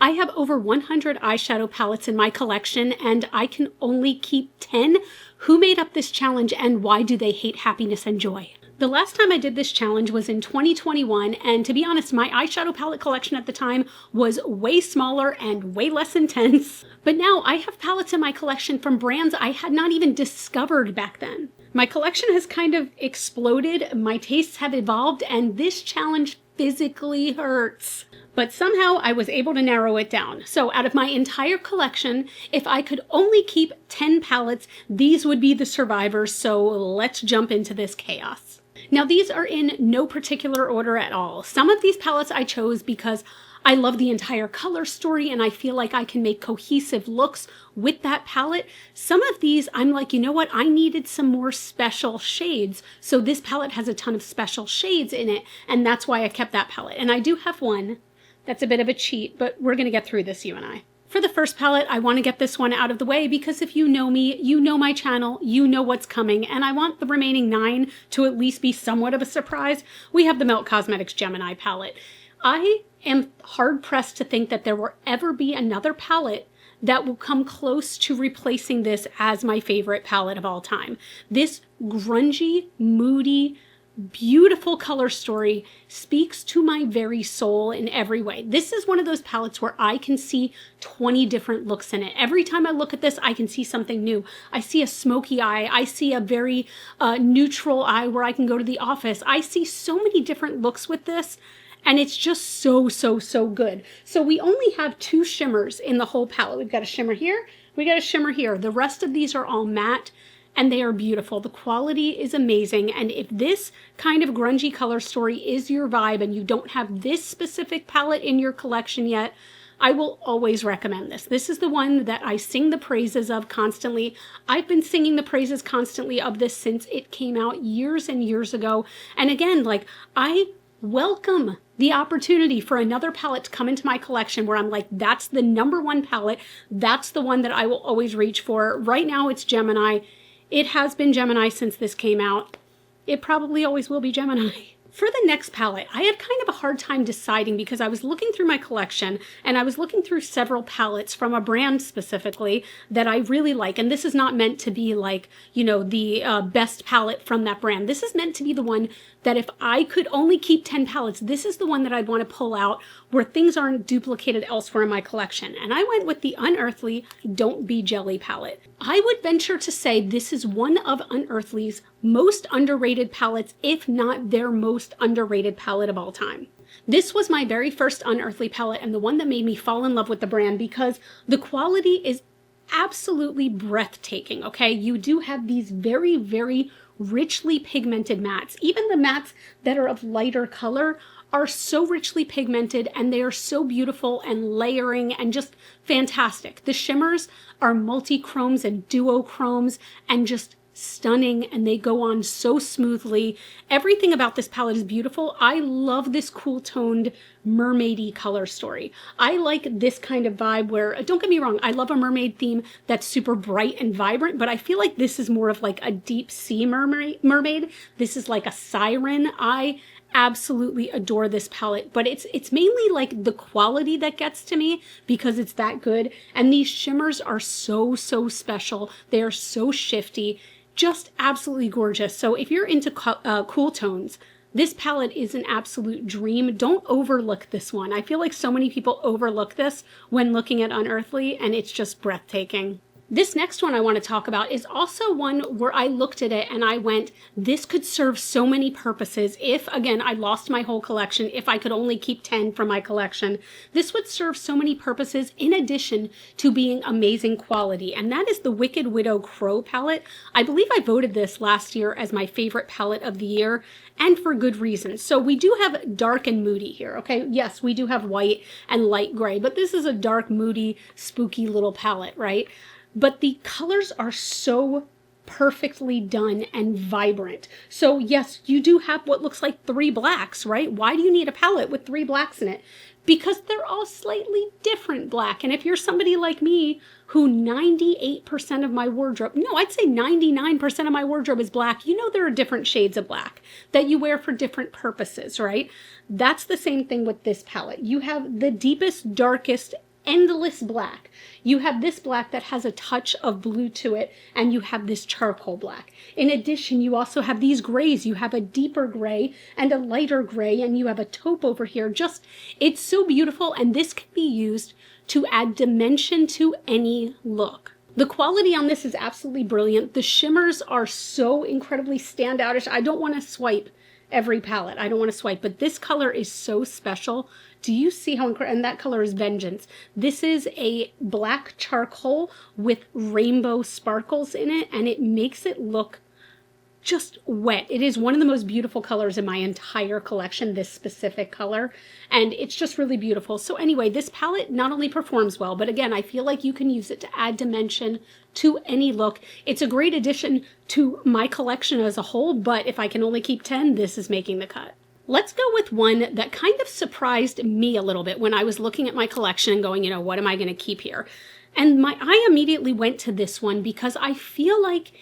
I have over 100 eyeshadow palettes in my collection and I can only keep 10. Who made up this challenge and why do they hate happiness and joy? The last time I did this challenge was in 2021, and to be honest, my eyeshadow palette collection at the time was way smaller and way less intense. But now I have palettes in my collection from brands I had not even discovered back then. My collection has kind of exploded, my tastes have evolved, and this challenge physically hurts. But somehow I was able to narrow it down. So out of my entire collection, if I could only keep 10 palettes, these would be the survivors. So let's jump into this chaos. Now these are in no particular order at all. Some of these palettes I chose because I love the entire color story and I feel like I can make cohesive looks with that palette. Some of these I'm like, you know what? I needed some more special shades. So this palette has a ton of special shades in it, and that's why I kept that palette. And I do have one that's a bit of a cheat, but we're gonna get through this, you and I. For the first palette, I want to get this one out of the way because if you know me, you know my channel, you know what's coming, and I want the remaining 9 to at least be somewhat of a surprise. We have the Melt Cosmetics Gemini palette. I am hard-pressed to think that there will ever be another palette that will come close to replacing this as my favorite palette of all time. This grungy, moody, beautiful color story speaks to my very soul in every way. This is one of those palettes where I can see 20 different looks in it. Every time I look at this, I can see something new. I see a smoky eye. I see a very neutral eye where I can go to the office. I see so many different looks with this, and it's just so good. So we only have 2 shimmers in the whole palette. We've got a shimmer here, we got a shimmer here. The rest of these are all matte, and they are beautiful. The quality is amazing, and if this kind of grungy color story is your vibe and you don't have this specific palette in your collection yet, I will always recommend this. This is the one that I sing the praises of constantly. I've been singing the praises constantly of this since it came out years and years ago. And again, like, I welcome the opportunity for another palette to come into my collection where I'm like, that's the #1 palette. That's the one that I will always reach for. Right now it's Gemini. It has been Gemini since this came out. It probably always will be Gemini. For the next palette, I had kind of a hard time deciding because I was looking through my collection and I was looking through several palettes from a brand specifically that I really like. And this is not meant to be like, you know, the best palette from that brand. This is meant to be the one that if I could only keep 10 palettes, this is the one that I'd want to pull out where things aren't duplicated elsewhere in my collection. And I went with the Unearthly Don't Be Jelly palette. I would venture to say this is one of Unearthly's most underrated palettes, if not their most underrated palette of all time. This was my very first Unearthly palette and the one that made me fall in love with the brand because the quality is absolutely breathtaking, okay? You do have these very richly pigmented mattes. Even the mattes that are of lighter color are so richly pigmented and they are so beautiful and layering and just fantastic. The shimmers are multi-chromes and duochromes and just stunning, and they go on so smoothly. Everything about this palette is beautiful. I love this cool toned mermaidy color story. I like this kind of vibe where, don't get me wrong, I love a mermaid theme that's super bright and vibrant, but I feel like this is more of like a deep sea mermaid. This is like a siren. I absolutely adore this palette, but it's mainly like the quality that gets to me because it's that good. And these shimmers are so special. They are so shifty. Just absolutely gorgeous. So if you're into cool tones, this palette is an absolute dream. Don't overlook this one. I feel like so many people overlook this when looking at Unearthly, and it's just breathtaking. This next one I want to talk about is also one where I looked at it and I went, this could serve so many purposes if, again, I lost my whole collection, if I could only keep 10 from my collection. This would serve so many purposes in addition to being amazing quality, and that is the Wicked Widow Crow palette. I believe I voted this last year as my favorite palette of the year, and for good reason. So we do have dark and moody here, okay? Yes, we do have white and light gray, but this is a dark, moody, spooky little palette, right? But the colors are so perfectly done and vibrant. So yes, you do have what looks like 3 blacks, right? Why do you need a palette with 3 blacks in it? Because they're all slightly different black. And if you're somebody like me who 98% of my wardrobe, no, I'd say 99% of my wardrobe is black, you know there are different shades of black that you wear for different purposes, right? That's the same thing with this palette. You have the deepest, darkest endless black. You have this black that has a touch of blue to it, and you have this charcoal black. In addition, you also have these grays. You have a deeper gray and a lighter gray, and you have a taupe over here. Just, it's so beautiful, and this can be used to add dimension to any look. The quality on this is absolutely brilliant. The shimmers are so incredibly standoutish. I don't want to swipe every palette. I don't want to swipe, but this color is so special. Do you see how incredible? And that color is Vengeance. This is a black charcoal with rainbow sparkles in it, and it makes it look just wet. It is one of the most beautiful colors in my entire collection, this specific color, and it's just really beautiful. So anyway, this palette not only performs well, but again, I feel like you can use it to add dimension to any look. It's a great addition to my collection as a whole, but if I can only keep 10, this is making the cut. Let's go with one that kind of surprised me a little bit when I was looking at my collection and going, you know, what am I going to keep here? And my eye immediately went to this one because I feel like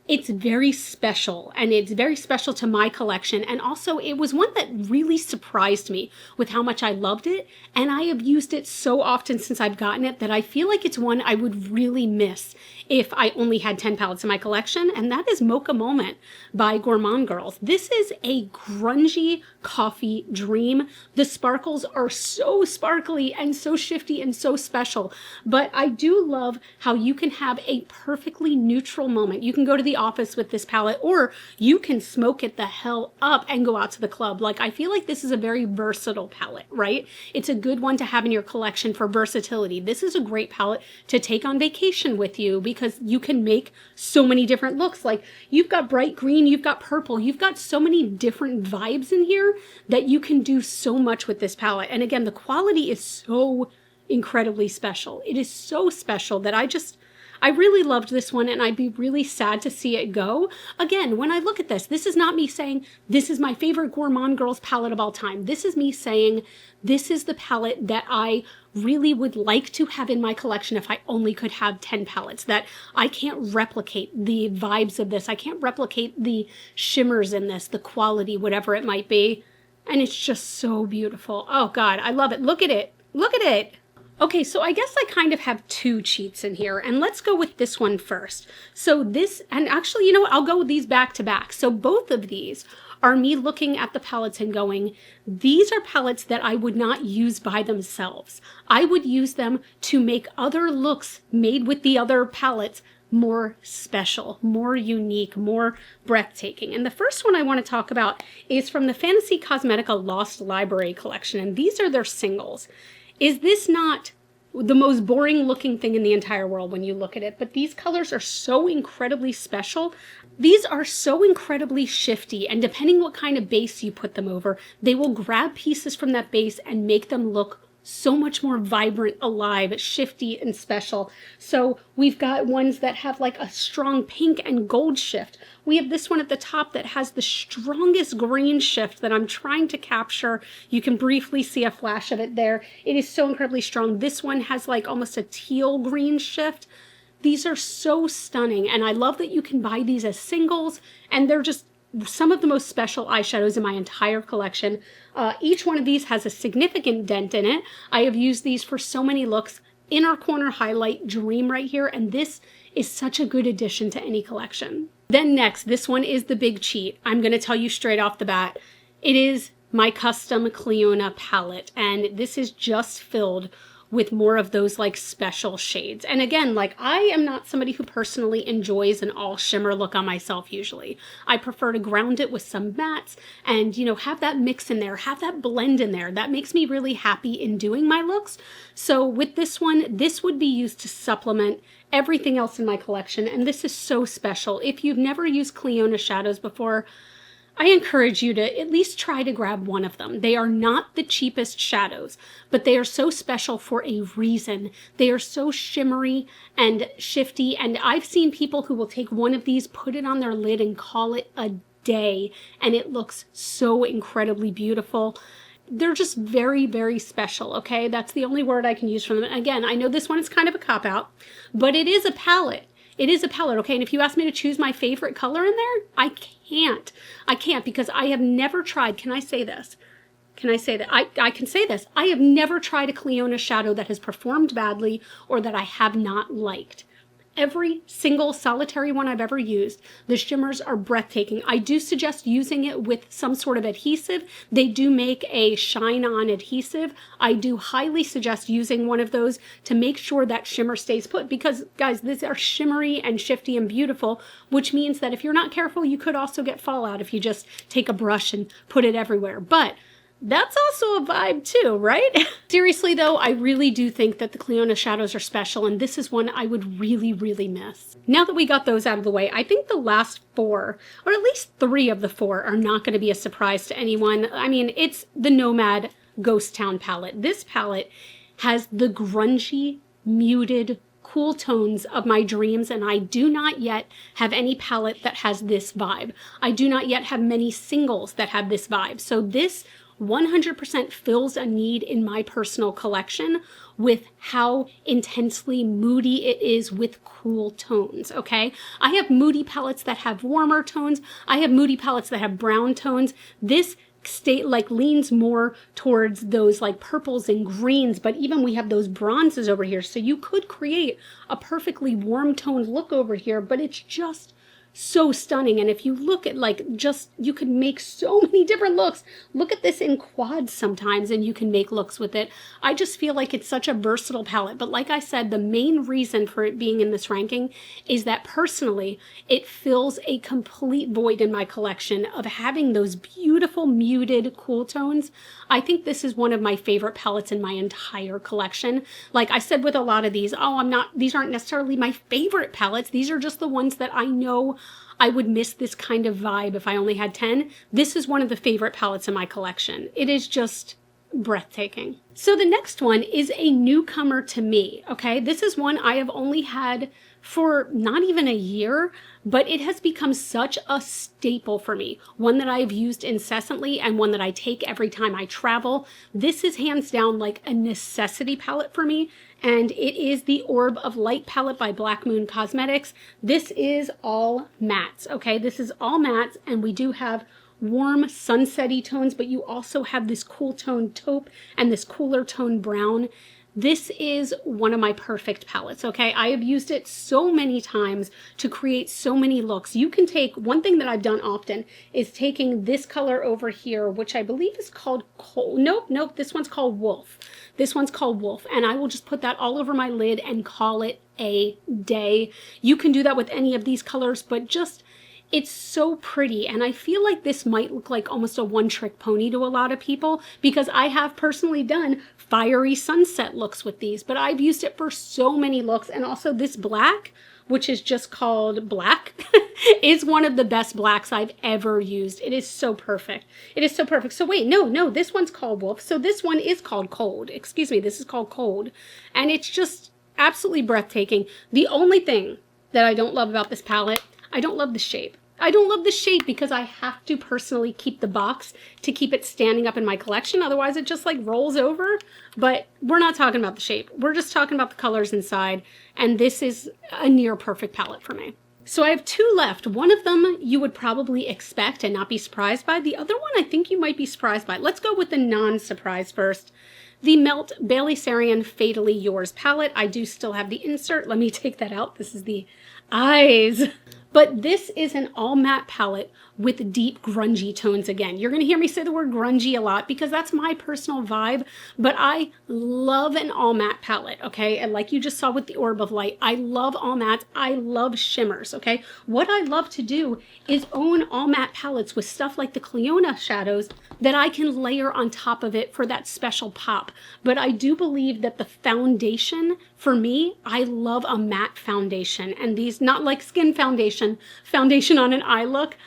it's very special, and it's very special to my collection. And also it was one that really surprised me with how much I loved it. And I have used it so often since I've gotten it that I feel like it's one I would really miss if I only had 10 palettes in my collection. And that is Mocha Moment by Gourmand Girls. This is a grungy coffee dream. The sparkles are so sparkly and so shifty and so special. But I do love how you can have a perfectly neutral moment. You can go to the office with this palette, or you can smoke it the hell up and go out to the club. Like, I feel like this is a very versatile palette, right? It's a good one to have in your collection for versatility. This is a great palette to take on vacation with you because you can make so many different looks. Like, you've got bright green, you've got purple, you've got so many different vibes in here that you can do so much with this palette. And again, the quality is so incredibly special. It is so special that I really loved this one, and I'd be really sad to see it go. Again, when I look at this, this is not me saying this is my favorite Gourmand Girls palette of all time. This is me saying this is the palette that I really would like to have in my collection if I only could have 10 palettes. That I can't replicate the vibes of this. I can't replicate the shimmers in this, the quality, whatever it might be. And it's just so beautiful. Oh God, I love it. Look at it. Look at it. Okay, so I guess I kind of have two cheats in here, and let's go with this one first. So this, and actually, you know what, I'll go with these back to back. So both of these are me looking at the palettes and going, these are palettes that I would not use by themselves. I would use them to make other looks made with the other palettes more special, more unique, more breathtaking. And the first one I want to talk about is from the Fantasy Cosmetica Lost Library collection, and these are their singles. Is this not the most boring looking thing in the entire world when you look at it? But these colors are so incredibly special. These are so incredibly shifty, and depending what kind of base you put them over, they will grab pieces from that base and make them look so much more vibrant, alive, shifty, and special. So we've got ones that have like a strong pink and gold shift. We have this one at the top that has the strongest green shift that I'm trying to capture. You can briefly see a flash of it there. It is so incredibly strong. This one has like almost a teal green shift. These are so stunning, and I love that you can buy these as singles, and they're just some of the most special eyeshadows in my entire collection. Each one of these has a significant dent in it. I have used these for so many looks. Inner corner highlight dream right here, and this is such a good addition to any collection. Then next, this one is the big cheat. I'm going to tell you straight off the bat. It is my custom Cleona palette, and this is just filled with more of those like special shades. And again, like, I am not somebody who personally enjoys an all shimmer look on myself usually. I prefer to ground it with some mattes and, you know, have that mix in there, have that blend in there. That makes me really happy in doing my looks. So with this one, this would be used to supplement everything else in my collection. And this is so special. If you've never used Cleona shadows before, I encourage you to at least try to grab one of them. They are not the cheapest shadows, but they are so special for a reason. They are so shimmery and shifty, and I've seen people who will take one of these, put it on their lid, and call it a day, and it looks so incredibly beautiful. They're just very, very special, okay? That's the only word I can use for them. Again, I know this one is kind of a cop-out, but it is a palette. It is a palette, okay? And if you ask me to choose my favorite color in there, I can't. I can't, because I have never tried, can I say this? can I say that? I can say this. I have never tried a Clionadh shadow that has performed badly or that I have not liked. Every single solitary one I've ever used, the shimmers are breathtaking. I do suggest using it with some sort of adhesive. They do make a shine-on adhesive. I do highly suggest using one of those to make sure that shimmer stays put because, guys, these are shimmery and shifty and beautiful, which means that if you're not careful, you could also get fallout if you just take a brush and put it everywhere. But that's also a vibe too, right? Seriously though, I really do think that the Clionadh shadows are special, and this is one I would really, really miss. Now that we got those out of the way, I think the last 4, or at least 3 of the 4, are not going to be a surprise to anyone. I mean, it's the Nomad Ghost Town palette. This palette has the grungy, muted, cool tones of my dreams, and I do not yet have any palette that has this vibe. I do not yet have many singles that have this vibe. So this 100% fills a need in my personal collection with how intensely moody it is with cool tones, okay? I have moody palettes that have warmer tones. I have moody palettes that have brown tones. This leans more towards those like purples and greens, but even we have those bronzes over here. So you could create a perfectly warm toned look over here, but it's just so stunning. And if you look at you could make so many different looks. Look at this in quads sometimes and you can make looks with it. I just feel like it's such a versatile palette. But like I said, the main reason for it being in this ranking is that personally, it fills a complete void in my collection of having those beautiful muted cool tones. I think this is one of my favorite palettes in my entire collection. Like I said with a lot of these, these aren't necessarily my favorite palettes. These are just the ones that I know I would miss this kind of vibe if I only had 10. This is one of the favorite palettes in my collection. It is just breathtaking. So the next one is a newcomer to me, okay? This is one I have only had for not even a year, but it has become such a staple for me. One that I've used incessantly and one that I take every time I travel. This is hands down like a necessity palette for me, and it is the Orb of Light palette by Black Moon Cosmetics. This is all mattes, okay? This is all mattes, and we do have warm sunsetty tones, but you also have this cool tone taupe and this cooler tone brown. This is one of my perfect palettes, okay? I have used it so many times to create so many looks. You can take, one thing that I've done often is taking this color over here, which I believe is called nope, this one's called Wolf. This one's called Wolf, and I will just put that all over my lid and call it a day. You can do that with any of these colors, but just, it's so pretty, and I feel like this might look like almost a one-trick pony to a lot of people because I have personally done fiery sunset looks with these, but I've used it for so many looks. And also this black, which is just called black, is one of the best blacks I've ever used. It is so perfect. It is so perfect. So wait, no, this one's called Wolf. So this one is called Cold. Excuse me, this is called Cold. And it's just absolutely breathtaking. The only thing that I don't love about this palette, I don't love the shape. I don't love the shape because I have to personally keep the box to keep it standing up in my collection. Otherwise it just like rolls over. But we're not talking about the shape. We're just talking about the colors inside. And this is a near perfect palette for me. So I have 2 left. One of them you would probably expect and not be surprised by. The other one I think you might be surprised by. Let's go with the non-surprise first. The Melt Bailey Sarian Fatally Yours palette. I do still have the insert. Let me take that out. This is the eyes. But this is an all matte palette with deep grungy tones again. You're going to hear me say the word grungy a lot because that's my personal vibe, but I love an all matte palette, okay? And like you just saw with the Orb of Light, I love all mattes. I love shimmers, okay? What I love to do is own all matte palettes with stuff like the Clionadh shadows that I can layer on top of it for that special pop. But I do believe that the foundation, for me, I love a matte foundation, and these, not like skin foundation on an eye look.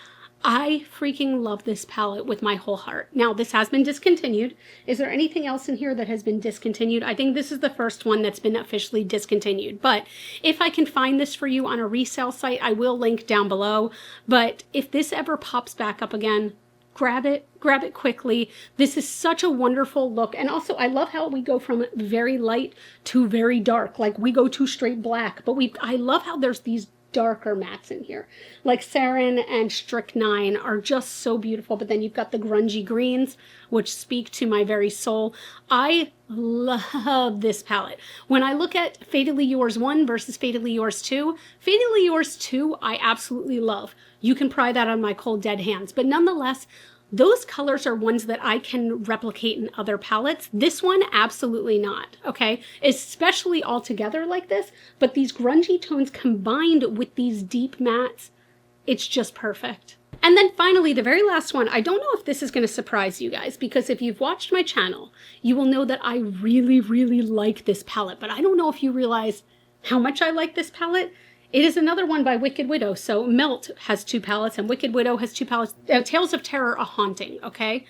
I freaking love this palette with my whole heart. Now, this has been discontinued. Is there anything else in here that has been discontinued? I think this is the first one that's been officially discontinued. But if I can find this for you on a resale site, I will link down below. But if this ever pops back up again, grab it quickly. This is such a wonderful look. And also, I love how we go from very light to very dark. Like, we go to straight black. But I love how there's these darker mattes in here. Like Sarin and Strychnine are just so beautiful, but then you've got the grungy greens, which speak to my very soul. I love this palette. When I look at Fatally Yours 1 versus Fatally Yours 2, Fatally Yours 2 I absolutely love. You can pry that on my cold dead hands, but nonetheless, those colors are ones that I can replicate in other palettes. This one, absolutely not, okay? Especially all together like this, but these grungy tones combined with these deep mattes, it's just perfect. And then finally, the very last one, I don't know if this is going to surprise you guys, because if you've watched my channel, you will know that I really, really like this palette, but I don't know if you realize how much I like this palette. It is another one by Wicked Widow. So Melt has 2 palettes and Wicked Widow has 2 palettes. Tales of Terror, A Haunting, okay?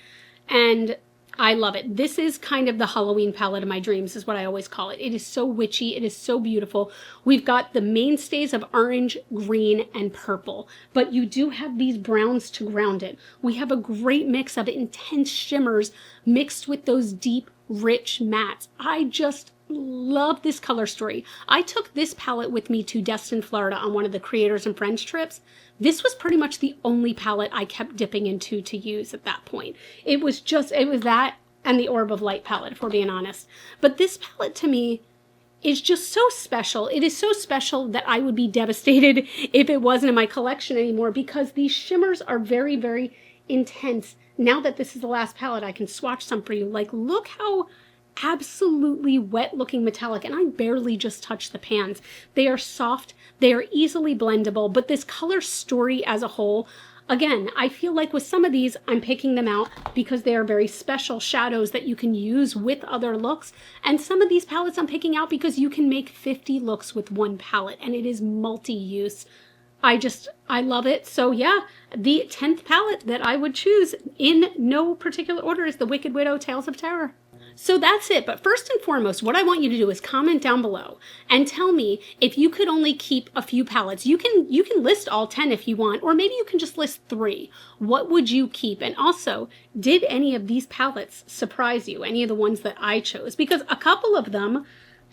And I love it. This is kind of the Halloween palette of my dreams, is what I always call it. It is so witchy. It is so beautiful. We've got the mainstays of orange, green, and purple, but you do have these browns to ground it. We have a great mix of intense shimmers mixed with those deep, rich mattes. I just love this color story. I took this palette with me to Destin, Florida on one of the Creators and Friends trips. This was pretty much the only palette I kept dipping into to use at that point. It was that and the Orb of Light palette, if we're being honest. But this palette to me is just so special. It is so special that I would be devastated if it wasn't in my collection anymore, because these shimmers are very, very intense. Now that this is the last palette, I can swatch some for you. Like, look how absolutely wet looking metallic, and I barely just touched the pans. They are soft, they are easily blendable, but this color story as a whole, again, I feel like with some of these, I'm picking them out because they are very special shadows that you can use with other looks. And some of these palettes I'm picking out because you can make 50 looks with one palette, and it is multi-use. I love it. So yeah, the 10th palette that I would choose in no particular order is the Wicked Widow Tales of Terror. So that's it. But first and foremost, what I want you to do is comment down below and tell me if you could only keep a few palettes. You can list all 10 if you want, or maybe you can just list 3. What would you keep? And also, did any of these palettes surprise you? Any of the ones that I chose? Because a couple of them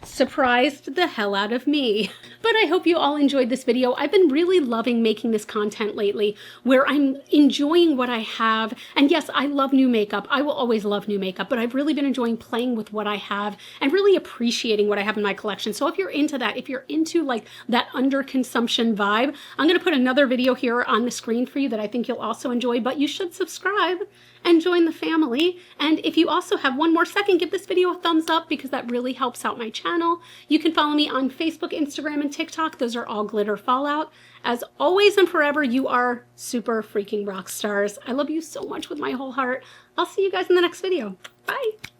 surprised the hell out of me. But I hope you all enjoyed this video. I've been really loving making this content lately, where I'm enjoying what I have. And yes, I love new makeup. I will always love new makeup, but I've really been enjoying playing with what I have and really appreciating what I have in my collection. So if you're into that, if you're into like that underconsumption vibe, I'm going to put another video here on the screen for you that I think you'll also enjoy, but you should subscribe and join the family. And if you also have one more second, give this video a thumbs up, because that really helps out my channel. You can follow me on Facebook, Instagram, and TikTok. Those are all Glitter Fallout. As always and forever, you are super freaking rock stars. I love you so much with my whole heart. I'll see you guys in the next video. Bye.